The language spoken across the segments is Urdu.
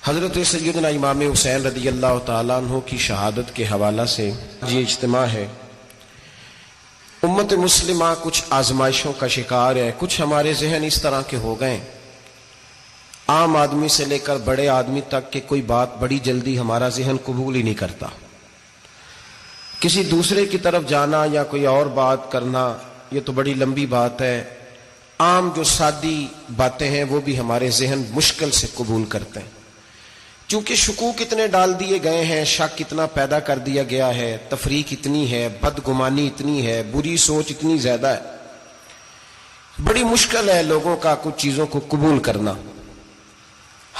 حضرت سیدنا امام حسین رضی اللہ تعالیٰ عنہ کی شہادت کے حوالہ سے یہ اجتماع ہے۔ امت مسلمہ کچھ آزمائشوں کا شکار ہے، کچھ ہمارے ذہن اس طرح کے ہو گئے، عام آدمی سے لے کر بڑے آدمی تک کہ کوئی بات بڑی جلدی ہمارا ذہن قبول ہی نہیں کرتا۔ کسی دوسرے کی طرف جانا یا کوئی اور بات کرنا یہ تو بڑی لمبی بات ہے، عام جو سادی باتیں ہیں وہ بھی ہمارے ذہن مشکل سے قبول کرتے ہیں، چونکہ شکوک اتنے ڈال دیے گئے ہیں، شک اتنا پیدا کر دیا گیا ہے، تفریق اتنی ہے، بدگمانی اتنی ہے، بری سوچ اتنی زیادہ ہے، بڑی مشکل ہے لوگوں کا کچھ چیزوں کو قبول کرنا۔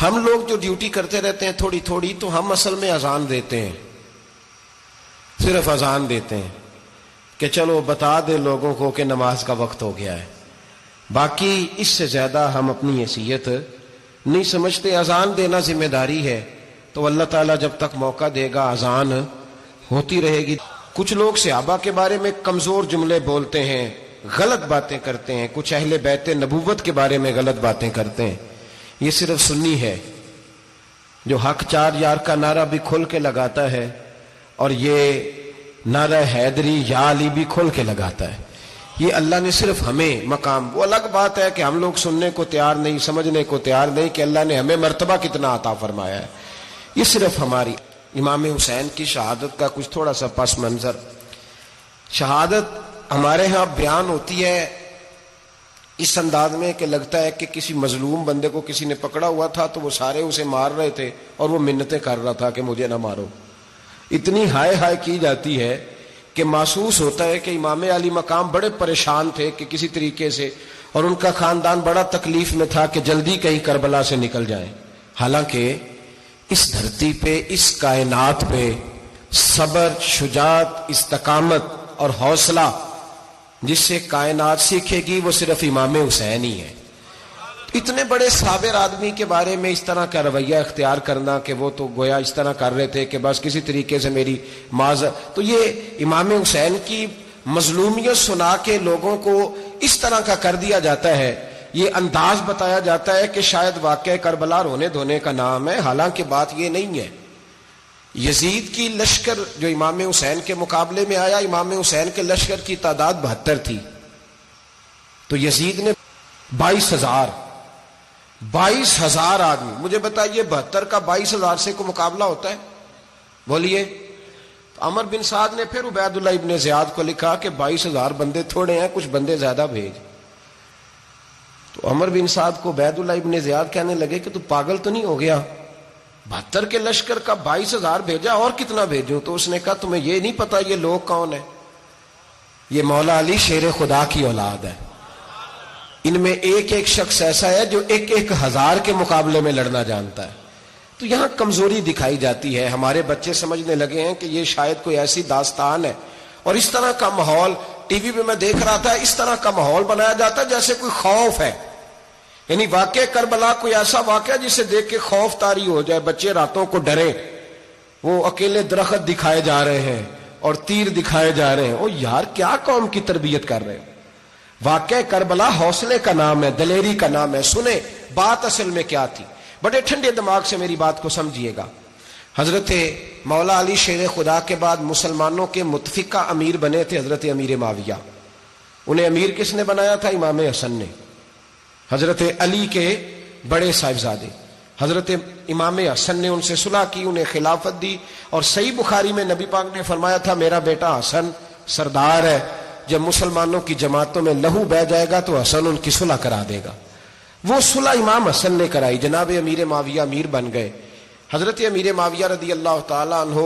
ہم لوگ جو ڈیوٹی کرتے رہتے ہیں تھوڑی تھوڑی، تو ہم اصل میں اذان دیتے ہیں، صرف اذان دیتے ہیں کہ چلو بتا دے لوگوں کو کہ نماز کا وقت ہو گیا ہے، باقی اس سے زیادہ ہم اپنی حیثیت نہیں سمجھتے۔ اذان دینا ذمہ داری ہے، تو اللہ تعالیٰ جب تک موقع دے گا اذان ہوتی رہے گی۔ کچھ لوگ صحابہ کے بارے میں کمزور جملے بولتے ہیں، غلط باتیں کرتے ہیں، کچھ اہل بیت نبوت کے بارے میں غلط باتیں کرتے ہیں، یہ صرف سنی ہے جو حق چار یار کا نعرہ بھی کھل کے لگاتا ہے، اور یہ نعرہ حیدری یا علی بھی کھل کے لگاتا ہے۔ یہ اللہ نے صرف ہمیں مقام، وہ الگ بات ہے کہ ہم لوگ سننے کو تیار نہیں، سمجھنے کو تیار نہیں کہ اللہ نے ہمیں مرتبہ کتنا عطا فرمایا ہے۔ یہ صرف ہماری امام حسین کی شہادت کا کچھ تھوڑا سا پس منظر۔ شہادت ہمارے ہاں بیان ہوتی ہے اس انداز میں کہ لگتا ہے کہ کسی مظلوم بندے کو کسی نے پکڑا ہوا تھا تو وہ سارے اسے مار رہے تھے اور وہ منتیں کر رہا تھا کہ مجھے نہ مارو، اتنی ہائے ہائے کی جاتی ہے کہ محسوس ہوتا ہے کہ امام علی مقام بڑے پریشان تھے کہ کسی طریقے سے، اور ان کا خاندان بڑا تکلیف میں تھا کہ جلدی کہیں کربلا سے نکل جائیں۔ حالانکہ اس دھرتی پہ، اس کائنات پہ صبر، شجاعت، استقامت اور حوصلہ جس سے کائنات سیکھے گی وہ صرف امام حسین ہی ہے۔ اتنے بڑے صابر آدمی کے بارے میں اس طرح کا رویہ اختیار کرنا کہ وہ تو گویا اس طرح کر رہے تھے کہ بس کسی طریقے سے میری معذرت، تو یہ امام حسین کی مظلومیت سنا کے لوگوں کو اس طرح کا کر دیا جاتا ہے، یہ انداز بتایا جاتا ہے کہ شاید واقعہ کربلا رونے دھونے کا نام ہے، حالانکہ بات یہ نہیں ہے۔ یزید کی لشکر جو امام حسین کے مقابلے میں آیا، امام حسین کے لشکر کی تعداد 72 تھی، تو یزید نے 22,000 آدمی، مجھے بتائیے 72 کا 22,000 سے کو مقابلہ ہوتا ہے؟ بولیے۔ عمر بن سعد نے پھر عبید اللہ ابن زیاد کو لکھا کہ 22,000 بندے تھوڑے ہیں، کچھ بندے زیادہ بھیج۔ تو عمر بن سعد کو عبید اللہ ابن زیاد کہنے لگے کہ تو پاگل تو نہیں ہو گیا، 72 کے لشکر کا 22,000 بھیجا، اور کتنا بھیجوں؟ تو اس نے کہا تمہیں یہ نہیں پتا یہ لوگ کون ہیں؟ یہ مولا علی شیر خدا کی اولاد ہے، ان میں ایک ایک شخص ایسا ہے جو 1,000 کے مقابلے میں لڑنا جانتا ہے۔ تو یہاں کمزوری دکھائی جاتی ہے، ہمارے بچے سمجھنے لگے ہیں کہ یہ شاید کوئی ایسی داستان ہے، اور اس طرح کا ماحول ٹی وی پہ میں دیکھ رہا تھا، اس طرح کا ماحول بنایا جاتا ہے جیسے کوئی خوف ہے، یعنی واقع کربلا کوئی ایسا واقعہ جسے دیکھ کے خوف طاری ہو جائے، بچے راتوں کو ڈرے، وہ اکیلے درخت دکھائے جا رہے ہیں اور تیر دکھائے جا رہے ہیں۔ او یار، کیا قوم کی تربیت کر رہے ہیں؟ واقعہ کربلا حوصلے کا نام ہے، دلیری کا نام ہے۔ سنیں بات اصل میں کیا تھی، بڑے ٹھنڈے دماغ سے میری بات کو سمجھیے گا۔ حضرت مولا علی شیر خدا کے بعد مسلمانوں کے متفقہ امیر بنے تھے حضرت امیر معاویہ۔ انہیں امیر کس نے بنایا تھا؟ امام حسن نے، حضرت علی کے بڑے صاحبزادے۔ حضرت امام حسن نے ان سے صلح کی، انہیں خلافت دی، اور صحیح بخاری میں نبی پاک نے فرمایا تھا میرا بیٹا حسن سردار ہے، جب مسلمانوں کی جماعتوں میں لہو بہ جائے گا تو حسن ان کی صلح کرا دے گا۔ وہ صلح امام حسن نے کرائی، جناب امیر معاویہ امیر بن گئے۔ حضرت امیر معاویہ رضی اللہ تعالیٰ عنہ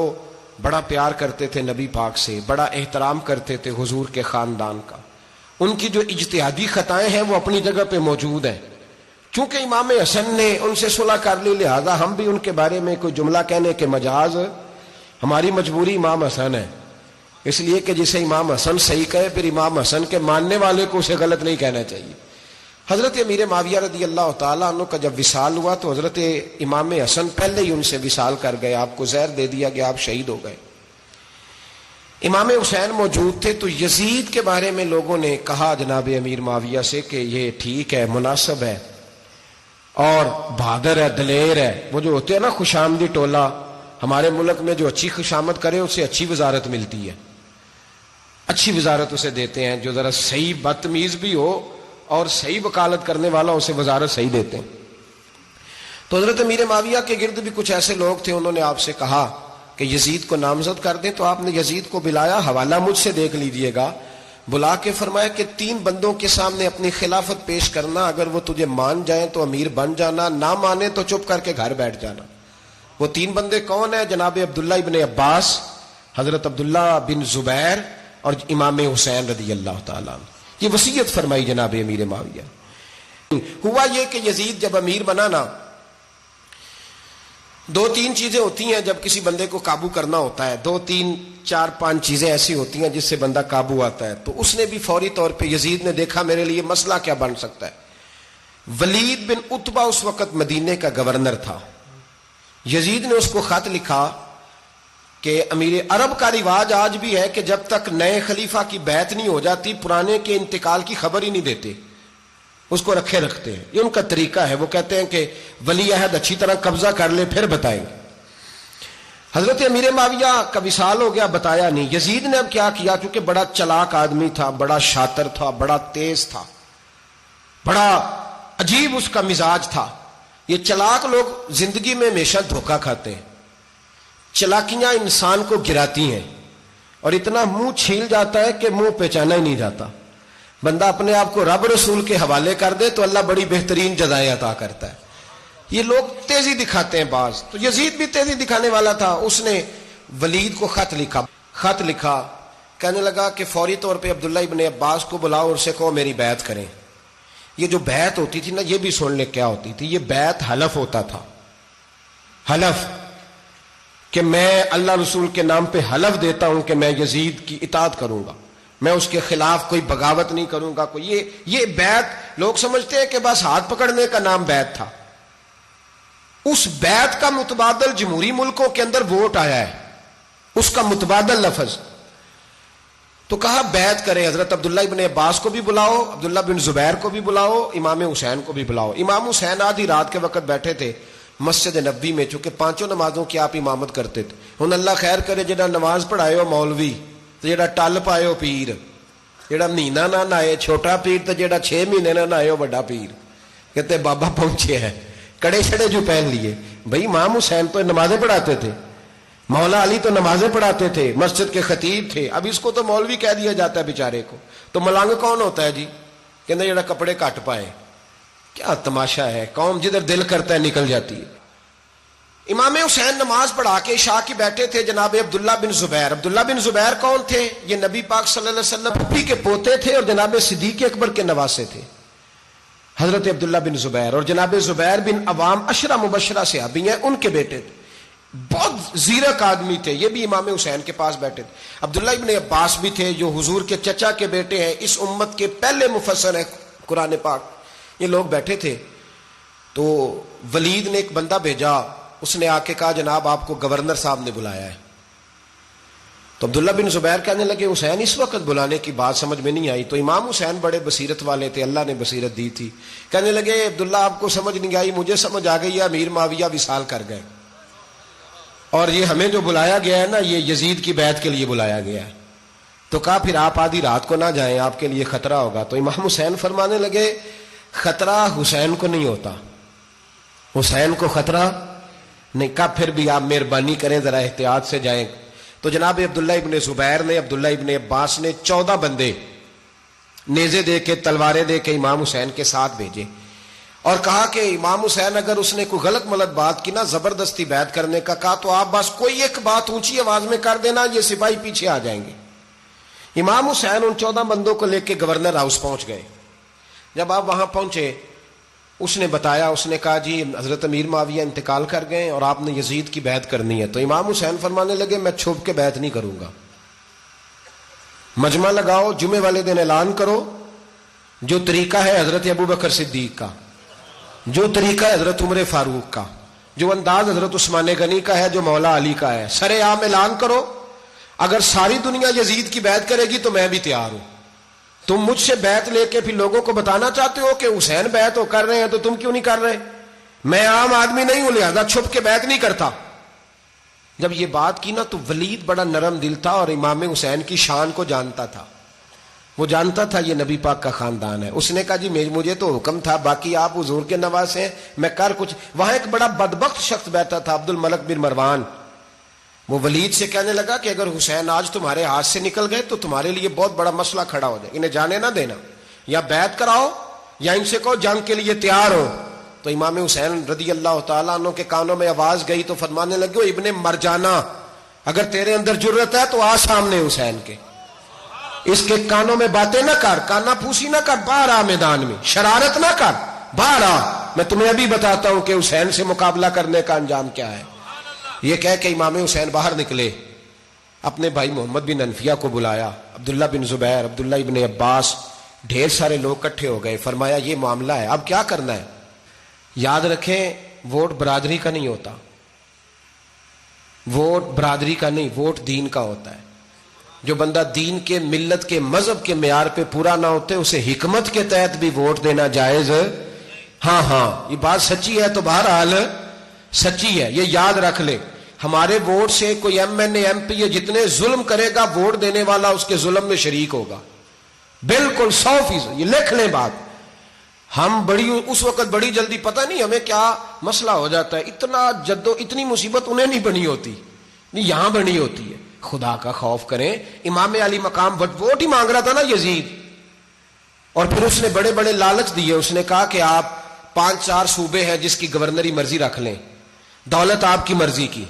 بڑا پیار کرتے تھے نبی پاک سے، بڑا احترام کرتے تھے حضور کے خاندان کا۔ ان کی جو اجتہادی خطائیں ہیں وہ اپنی جگہ پہ موجود ہیں، چونکہ امام حسن نے ان سے صلح کر لی، لہذا ہم بھی ان کے بارے میں کوئی جملہ کہنے کے مجاز، ہماری مجبوری امام حسن ہے، اس لیے کہ جسے امام حسن صحیح کہے پھر امام حسن کے ماننے والے کو اسے غلط نہیں کہنا چاہیے. حضرت امیر معاویہ رضی اللہ تعالیٰ عنہ کا جب وصال ہوا تو حضرت امام حسن پہلے ہی ان سے وصال کر گئے, آپ کو زہر دے دیا گیا, آپ شہید ہو گئے. امام حسین موجود تھے تو یزید کے بارے میں لوگوں نے کہا جناب امیر معاویہ سے کہ یہ ٹھیک ہے, مناسب ہے اور بہادر ہے, دلیر ہے. وہ جو ہوتے ہیں نا خوش آمدی ٹولہ, ہمارے ملک میں جو اچھی خوشامد کرے اسے اچھی وزارت ملتی ہے, اچھی وزارت اسے دیتے ہیں. جو ذرا صحیح بدتمیز بھی ہو اور صحیح وکالت کرنے والا اسے وزارت صحیح دیتے ہیں. تو حضرت امیر معاویہ کے گرد بھی کچھ ایسے لوگ تھے, انہوں نے آپ سے کہا کہ یزید کو نامزد کر دیں. تو آپ نے یزید کو بلایا, حوالہ مجھ سے دیکھ لیجئے گا, بلا کے فرمایا کہ 3 بندوں کے سامنے اپنی خلافت پیش کرنا, اگر وہ تجھے مان جائیں تو امیر بن جانا, نہ مانے تو چپ کر کے گھر بیٹھ جانا. وہ 3 بندے کون ہیں؟ جناب عبداللہ ابن عباس, حضرت عبداللہ بن زبیر اور امام حسین رضی اللہ تعالیٰ عنہ. یہ وصیت فرمائی جناب امیر معاویہ. ہوا یہ کہ یزید جب امیر بنا نا, 2-3 چیزیں ہوتی ہیں جب کسی بندے کو قابو کرنا ہوتا ہے, 2-3-4-5 چیزیں ایسی ہوتی ہیں جس سے بندہ قابو آتا ہے. تو اس نے بھی فوری طور پہ, یزید نے دیکھا میرے لیے مسئلہ کیا بن سکتا ہے. ولید بن عتبہ اس وقت مدینے کا گورنر تھا. یزید نے اس کو خط لکھا کہ امیر عرب کا رواج آج بھی ہے کہ جب تک نئے خلیفہ کی بیعت نہیں ہو جاتی پرانے کے انتقال کی خبر ہی نہیں دیتے, اس کو رکھے رکھتے ہیں. یہ ان کا طریقہ ہے. وہ کہتے ہیں کہ ولی عہد اچھی طرح قبضہ کر لے پھر بتائیں گے. حضرت امیر معاویہ کا وصال ہو گیا, بتایا نہیں. یزید نے اب کیا کیا, چونکہ بڑا چلاک آدمی تھا, بڑا شاطر تھا, بڑا تیز تھا, بڑا عجیب اس کا مزاج تھا. یہ چلاک لوگ زندگی میں ہمیشہ دھوکہ کھاتے ہیں, چلاکیاں انسان کو گراتی ہیں اور اتنا منہ چھیل جاتا ہے کہ منہ پہچانا ہی نہیں جاتا. بندہ اپنے آپ کو رب رسول کے حوالے کر دے تو اللہ بڑی بہترین جزائیں عطا کرتا ہے. یہ لوگ تیزی دکھاتے ہیں بعض, تو یزید بھی تیزی دکھانے والا تھا. اس نے ولید کو خط لکھا, کہنے لگا کہ فوری طور پہ عبداللہ ابن عباس کو بلاؤ اور اسے کہو میری بیعت کریں. یہ جو بیعت ہوتی تھی نا, یہ بھی سن لے کیا ہوتی تھی. یہ بیعت حلف ہوتا تھا, حلف کہ میں اللہ رسول کے نام پہ حلف دیتا ہوں کہ میں یزید کی اطاعت کروں گا, میں اس کے خلاف کوئی بغاوت نہیں کروں گا. کوئی یہ بیعت لوگ سمجھتے ہیں کہ بس ہاتھ پکڑنے کا نام بیعت تھا. اس بیعت کا متبادل جمہوری ملکوں کے اندر ووٹ آیا ہے, اس کا متبادل لفظ. تو کہا بیعت کرے. حضرت عبداللہ ابن عباس کو بھی بلاؤ, عبداللہ بن زبیر کو بھی بلاؤ, امام حسین کو بھی بلاؤ. امام حسین آدھی رات کے وقت بیٹھے تھے مسجد نبوی میں, چونکہ 5 نمازوں کی آپ امامت کرتے تھے. ہن اللہ خیر کرے, جڑا نماز پڑھائے ہو مولوی, تو جڑا ٹل پائے ہو پیر, جڑا مہینہ نہ نہائے چھوٹا پیر, تو جڑا 6 مہینے نہ نہائے ہو بڑا پیر. کہتے بابا پہنچے ہیں, کڑے چھڑے جو پہن لیے. بھائی امام حسین تو نمازیں پڑھاتے تھے, مولا علی تو نمازیں پڑھاتے تھے, مسجد کے خطیب تھے. اب اس کو تو مولوی کہہ دیا جاتا ہے بیچارے کو. تو ملنگ کون ہوتا ہے جی؟ کہتے جڑا کپڑے کٹ پائے. کیا تماشا ہے, قوم جدھر دل کرتا ہے نکل جاتی ہے. امام حسین نماز پڑھا کے عشاء کی بیٹھے تھے جناب عبداللہ بن زبیر. عبداللہ بن زبیر کون تھے؟ یہ نبی پاک صلی اللہ علیہ وسلم پھپھی کے پوتے تھے اور جناب صدیق اکبر کے نواسے تھے, حضرت عبداللہ بن زبیر. اور جناب زبیر بن عوام عشرہ مبشرہ صحابی ہیں, ان کے بیٹے تھے. بہت زیرک آدمی تھے, یہ بھی امام حسین کے پاس بیٹھے تھے. عبداللہ ابن عباس بھی تھے جو حضور کے چچا کے بیٹے ہیں, اس امت کے پہلے مفسر ہیں قرآن پاک. یہ لوگ بیٹھے تھے. تو ولید نے ایک بندہ بھیجا, اس نے آ کے کہا جناب آپ کو گورنر صاحب نے بلایا ہے. تو عبداللہ بن زبیر کہنے لگے حسین اس وقت بلانے کی بات سمجھ میں نہیں آئی. تو امام حسین بڑے بصیرت والے تھے, اللہ نے بصیرت دی تھی. کہنے لگے عبداللہ آپ کو سمجھ نہیں آئی, مجھے سمجھ آ گئی ہے, امیر معاویہ وصال کر گئے اور یہ ہمیں جو بلایا گیا ہے نا, یہ یزید کی بیعت کے لیے بلایا گیا ہے. تو کہا پھر آپ آدھی رات کو نہ جائیں, آپ کے لیے خطرہ ہوگا. تو امام حسین فرمانے لگے خطرہ حسین کو نہیں ہوتا, حسین کو خطرہ نہیں. کہا پھر بھی آپ مہربانی کریں ذرا احتیاط سے جائیں. تو جناب عبداللہ ابن زبیر نے, عبداللہ ابن عباس نے 14 بندے نیزے دے کے, تلواریں دے کے امام حسین کے ساتھ بھیجے اور کہا کہ امام حسین اگر اس نے کوئی غلط ملت بات کی نا, زبردستی بیعت کرنے کا کہا, تو آپ بس کوئی ایک بات اونچی آواز میں کر دینا, یہ سپاہی پیچھے آ جائیں گے. امام حسین ان 14 بندوں کو لے کے گورنر ہاؤس پہنچ گئے. جب آپ وہاں پہنچے, اس نے بتایا, اس نے کہا جی حضرت امیر معاویہ انتقال کر گئے اور آپ نے یزید کی بیعت کرنی ہے. تو امام حسین فرمانے لگے میں چھپ کے بیعت نہیں کروں گا, مجمع لگاؤ، جمعے والے دن اعلان کرو جو طریقہ ہے حضرت ابو بکر صدیق کا، جو طریقہ ہے حضرت عمر فاروق کا، جو انداز حضرت عثمان غنی کا ہے، جو مولا علی کا ہے، سر عام اعلان کرو. اگر ساری دنیا یزید کی بیعت کرے گی تو میں بھی تیار ہوں. تم مجھ سے بیعت لے کے پھر لوگوں کو بتانا چاہتے ہو کہ حسین بیعت ہو کر رہے ہیں تو تم کیوں نہیں کر رہے؟ میں عام آدمی نہیں ہوں، لہذا چھپ کے بیعت نہیں کرتا. جب یہ بات کی نا تو ولید بڑا نرم دل تھا اور امام حسین کی شان کو جانتا تھا. وہ جانتا تھا یہ نبی پاک کا خاندان ہے. اس نے کہا جی مجھے تو حکم تھا، باقی آپ حضور کے نواز ہیں، میں کر کچھ. وہاں ایک بڑا بدبخت شخص بیٹھا تھا، عبد الملک بن مروان. وہ ولید سے کہنے لگا کہ اگر حسین آج تمہارے ہاتھ سے نکل گئے تو تمہارے لیے بہت بڑا مسئلہ کھڑا ہو جائے، انہیں جانے نہ دینا، یا بیعت کراؤ یا ان سے کہو جنگ کے لیے تیار ہو. تو امام حسین رضی اللہ تعالیٰ عنہ کے کانوں میں آواز گئی تو فرمانے لگے ابن مرجانہ، اگر تیرے اندر جرت ہے تو آ سامنے حسین کے، اس کے کانوں میں باتیں نہ کر، کانا پھوسی نہ کر، باہر آ میدان میں، شرارت نہ کر، باہر آ، میں تمہیں ابھی بتاتا ہوں کہ حسین سے مقابلہ کرنے کا انجام کیا ہے. یہ کہہ کہ امام حسین باہر نکلے، اپنے بھائی محمد بن انفیہ کو بلایا، عبداللہ بن زبیر، عبداللہ ابن عباس، ڈھیر سارے لوگ اکٹھے ہو گئے. فرمایا یہ معاملہ ہے، اب کیا کرنا ہے؟ یاد رکھیں ووٹ برادری کا نہیں ہوتا، ووٹ برادری کا نہیں، ووٹ دین کا ہوتا ہے. جو بندہ دین کے، ملت کے، مذہب کے معیار پہ پورا نہ ہوتے اسے حکمت کے تحت بھی ووٹ دینا جائز. ہاں یہ بات سچی ہے تو بہرحال سچی ہے، یہ یاد رکھ لے. ہمارے ووٹ سے کوئی ایم این اے، ایم پی اے جتنے ظلم کرے گا ووٹ دینے والا اس کے ظلم میں شریک ہوگا، بالکل 100%. یہ لکھ لیں بات. ہم اس وقت بڑی جلدی، پتہ نہیں ہمیں کیا مسئلہ ہو جاتا ہے، اتنا اتنی مصیبت انہیں نہیں بنی ہوتی، نہیں یہاں بنی ہوتی ہے. خدا کا خوف کریں. امام علی مقام ووٹ ہی مانگ رہا تھا نا یزید، اور پھر اس نے بڑے بڑے لالچ دیے. اس نے کہا کہ آپ 5-4 صوبے ہیں جس کی گورنری مرضی رکھ لیں، دولت آپ کی مرضی کی.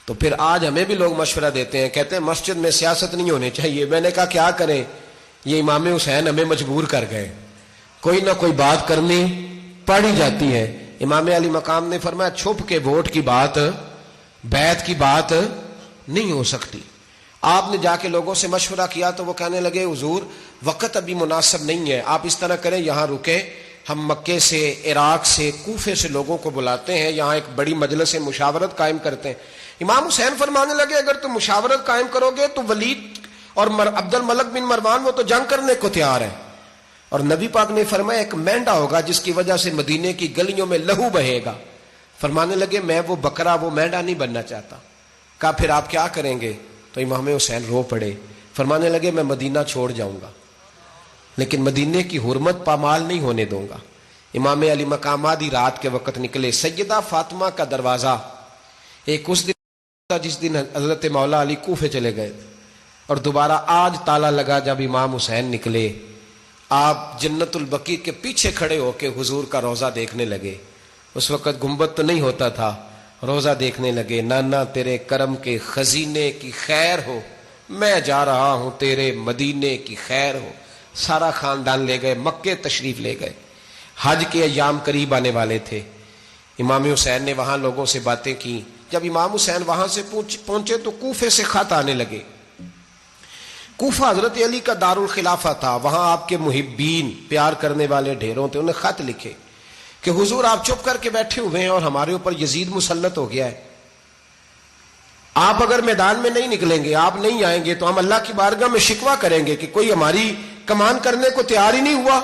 تو پھر آج ہمیں بھی لوگ مشورہ دیتے ہیں، کہتے ہیں مسجد میں سیاست نہیں ہونی چاہیے. میں نے کہا کیا کریں، یہ امام حسین ہمیں مجبور کر گئے، کوئی نہ کوئی بات کرنی پڑ ہی جاتی ہے. امام علی مقام نے فرمایا چھپ کے ووٹ کی بات، بیعت کی بات نہیں ہو سکتی. آپ نے جا کے لوگوں سے مشورہ کیا تو وہ کہنے لگے حضور وقت ابھی مناسب نہیں ہے، آپ اس طرح کریں یہاں رکیں، ہم مکے سے، عراق سے، کوفے سے لوگوں کو بلاتے ہیں، یہاں ایک بڑی مجلس مشاورت قائم کرتے ہیں. امام حسین فرمانے لگے اگر تم مشاورت قائم کرو گے تو ولید اور عبد الملک بن مروان وہ تو جنگ کرنے کو تیار ہے، اور نبی پاک نے فرمایا ایک مینڈا ہوگا جس کی وجہ سے مدینے کی گلیوں میں لہو بہے گا. فرمانے لگے میں وہ بکرا، وہ مینڈا نہیں بننا چاہتا. کہا پھر آپ کیا کریں گے؟ تو امام حسین رو پڑے، فرمانے لگے میں مدینہ چھوڑ جاؤں گا لیکن مدینے کی حرمت پامال نہیں ہونے دوں گا. امام علی مقام آدھی رات کے وقت نکلے. سیدہ فاطمہ کا دروازہ ایک اس دن تھا جس دن حضرت مولا علی کوفے چلے گئے، اور دوبارہ آج تالا لگا جب امام حسین نکلے. آپ جنت البقیع کے پیچھے کھڑے ہو کے حضور کا روضہ دیکھنے لگے. اس وقت گنبد تو نہیں ہوتا تھا، روضہ دیکھنے لگے. نانا تیرے کرم کے خزینے کی خیر ہو، میں جا رہا ہوں تیرے مدینے کی خیر ہو. سارا خاندان لے گئے، مکے تشریف لے گئے. حج کے ایام قریب آنے والے تھے. امام حسین نے وہاں لوگوں سے باتیں کی. جب امام حسین وہاں سے پہنچے تو کوفے سے خط آنے لگے. کوفہ حضرت علی کا دارالخلافہ تھا، وہاں آپ کے محبین، پیار کرنے والے ڈھیروں تھے. انہیں خط لکھے کہ حضور آپ چپ کر کے بیٹھے ہوئے ہیں اور ہمارے اوپر یزید مسلط ہو گیا ہے. آپ اگر میدان میں نہیں نکلیں گے، آپ نہیں آئیں گے تو ہم اللہ کی بارگاہ میں شکوہ کریں گے کہ کوئی ہماری کمان کرنے کو تیار ہی نہیں ہوا.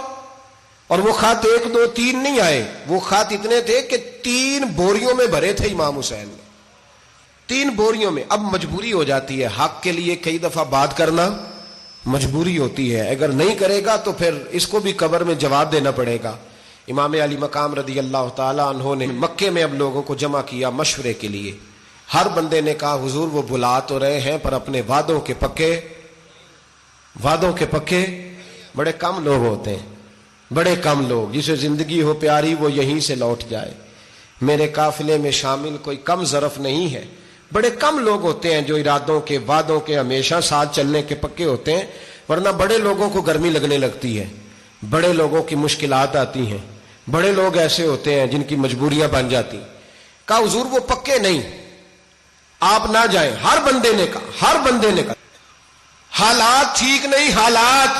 اور وہ خط 1 2 3 نہیں آئے، وہ خط اتنے تھے کہ 3 بوریوں میں بھرے تھے امام حسین نے، 3 بوریوں میں. اب مجبوری ہو جاتی ہے، حق کے لیے کئی دفعہ بات کرنا مجبوری ہوتی ہے. اگر نہیں کرے گا تو پھر اس کو بھی قبر میں جواب دینا پڑے گا. امام علی مقام رضی اللہ تعالیٰ عنہ نے مکے میں اب لوگوں کو جمع کیا مشورے کے لیے. ہر بندے نے کہا حضور وہ بلا تو رہے ہیں پر اپنے وعدوں کے پکے بڑے کم لوگ ہوتے ہیں، بڑے کم لوگ. جسے زندگی ہو پیاری وہ یہیں سے لوٹ جائے. میرے قافلے میں شامل کوئی کم ظرف نہیں ہے. بڑے کم لوگ ہوتے ہیں جو ارادوں کے، وعدوں کے ہمیشہ ساتھ چلنے کے پکے ہوتے ہیں، ورنہ بڑے لوگوں کو گرمی لگنے لگتی ہے، بڑے لوگوں کی مشکلات آتی ہیں، بڑے لوگ ایسے ہوتے ہیں جن کی مجبوریاں بن جاتی. کہا حضور وہ پکے نہیں، آپ نہ جائیں. ہر بندے نے کہا، حالات ٹھیک نہیں، حالات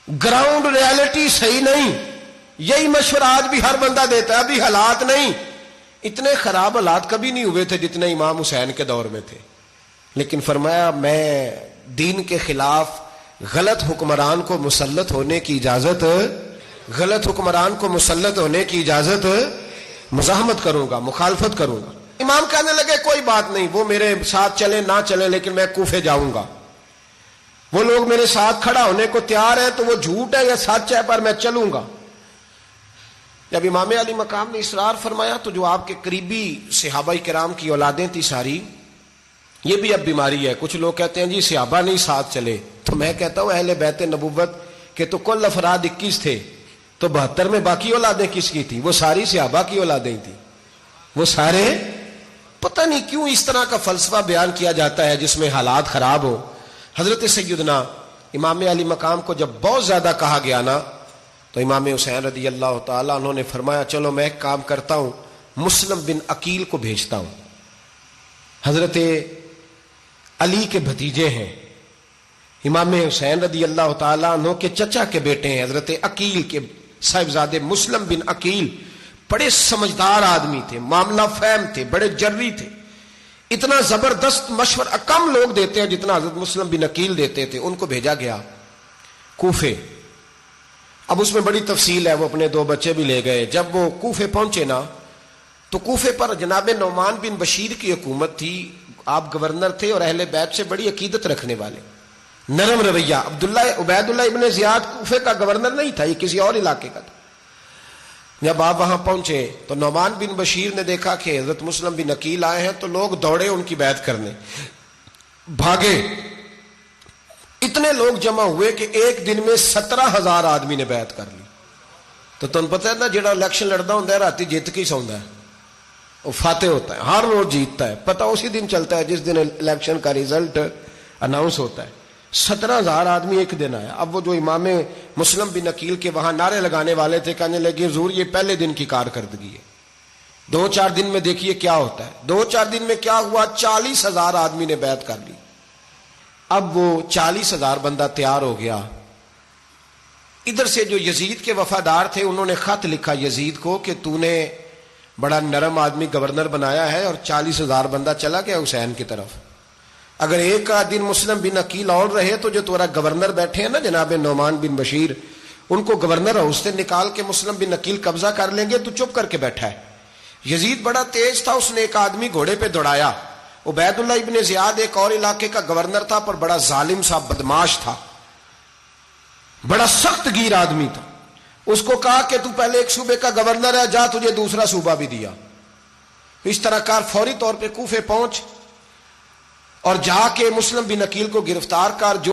گراؤنڈ ریالٹی صحیح نہیں. یہی مشورہ آج بھی ہر بندہ دیتا ہے. ابھی حالات نہیں، اتنے خراب حالات کبھی نہیں ہوئے تھے جتنے امام حسین کے دور میں تھے. لیکن فرمایا میں دین کے خلاف غلط حکمران کو مسلط ہونے کی اجازت، غلط حکمران کو مسلط ہونے کی اجازت مزاحمت کروں گا، مخالفت کروں گا. امام کہنے لگے کوئی بات نہیں، وہ میرے ساتھ چلے نہ چلے لیکن میں کوفے جاؤں گا. وہ لوگ میرے ساتھ کھڑا ہونے کو تیار ہے تو وہ جھوٹ ہے یا سچ ہے پر میں چلوں گا. جب امام علی مقام نے اصرار فرمایا تو جو آپ کے قریبی صحابہ کرام کی اولادیں تھی ساری، یہ بھی اب بیماری ہے. کچھ لوگ کہتے ہیں جی صحابہ نہیں ساتھ چلے، تو میں کہتا ہوں اہل بیت نبوت کے تو کل افراد 21 تھے، تو 72 میں باقی اولادیں کس کی تھی؟ وہ ساری صحابہ کی اولادیں تھیں. وہ سارے، پتہ نہیں کیوں اس طرح کا فلسفہ بیان کیا جاتا ہے جس میں حالات خراب ہو. حضرت سیدنا امام علی مقام کو جب بہت زیادہ کہا گیا نا، تو امام حسین رضی اللہ تعالیٰ انہوں نے فرمایا چلو میں ایک کام کرتا ہوں، مسلم بن عقیل کو بھیجتا ہوں. حضرت علی کے بھتیجے ہیں، امام حسین رضی اللہ تعالیٰ عنہ کے چچا کے بیٹے ہیں حضرت عقیل کے صاحبزادے مسلم بن عقیل. بڑے سمجھدار آدمی تھے، معاملہ فہم تھے، بڑے جری تھے. اتنا زبردست مشورہ کم لوگ دیتے ہیں جتنا حضرت مسلم بن عقیل دیتے تھے. ان کو بھیجا گیا کوفے. اب اس میں بڑی تفصیل ہے، وہ اپنے 2 بچے بھی لے گئے. جب وہ کوفے پہنچے نا تو کوفے پر جناب نعمان بن بشیر کی حکومت تھی. آپ گورنر تھے اور اہل بیت سے بڑی عقیدت رکھنے والے، نرم رویہ. عبید اللہ ابن زیاد کوفے کا گورنر نہیں تھا، یہ کسی اور علاقے کا تھا. جب آپ وہاں پہنچے تو نعمان بن بشیر نے دیکھا کہ حضرت مسلم بن عقیل آئے ہیں تو لوگ دوڑے ان کی بیعت کرنے، بھاگے. اتنے لوگ جمع ہوئے کہ ایک دن میں 17,000 آدمی نے بیعت کر لی. تو تمہیں پتہ ہے نا جڑا الیکشن لڑتا ہوں راتی جیت کے ہی سوندا ہے، وہ فاتح ہوتا ہے، ہر روز جیتتا ہے. پتہ اسی دن چلتا ہے جس دن الیکشن کا ریزلٹ اناؤنس ہوتا ہے. 17,000 آدمی ایک دن آیا. اب وہ جو امام مسلم بن عقیل کے وہاں نعرے لگانے والے تھے کہنے لگے حضور یہ پہلے دن کی کارکردگی ہے، 2-4 دن میں دیکھیے کیا ہوتا ہے. 2-4 دن میں کیا ہوا؟ 40,000 آدمی نے بیعت کر لی. اب وہ 40,000 بندہ تیار ہو گیا. ادھر سے جو یزید کے وفادار تھے انہوں نے خط لکھا یزید کو کہ تو نے بڑا نرم آدمی گورنر بنایا ہے اور 40,000 بندہ چلا گیا حسین کی طرف. اگر ایک دن مسلم بن عقیل اور رہے تو جو تمہارا گورنر بیٹھے ہیں نا جناب نعمان بن بشیر، ان کو گورنر ہاؤس سے نکال کے مسلم بن عقیل قبضہ کر لیں گے. تو چپ کر کے بیٹھا ہے. یزید بڑا تیز تھا، اس نے ایک آدمی گھوڑے پہ دوڑایا. عبید اللہ ابن زیاد ایک اور علاقے کا گورنر تھا پر بڑا ظالم سا بدماش تھا، بڑا سخت گیر آدمی تھا. اس کو کہا کہ تو پہلے ایک صوبے کا گورنر ہے، جا تجھے دوسرا صوبہ بھی دیا. اس طرح کار فوری طور پہ کوفے پہنچ اور جا کے مسلم بن عقیل کو گرفتار کر جو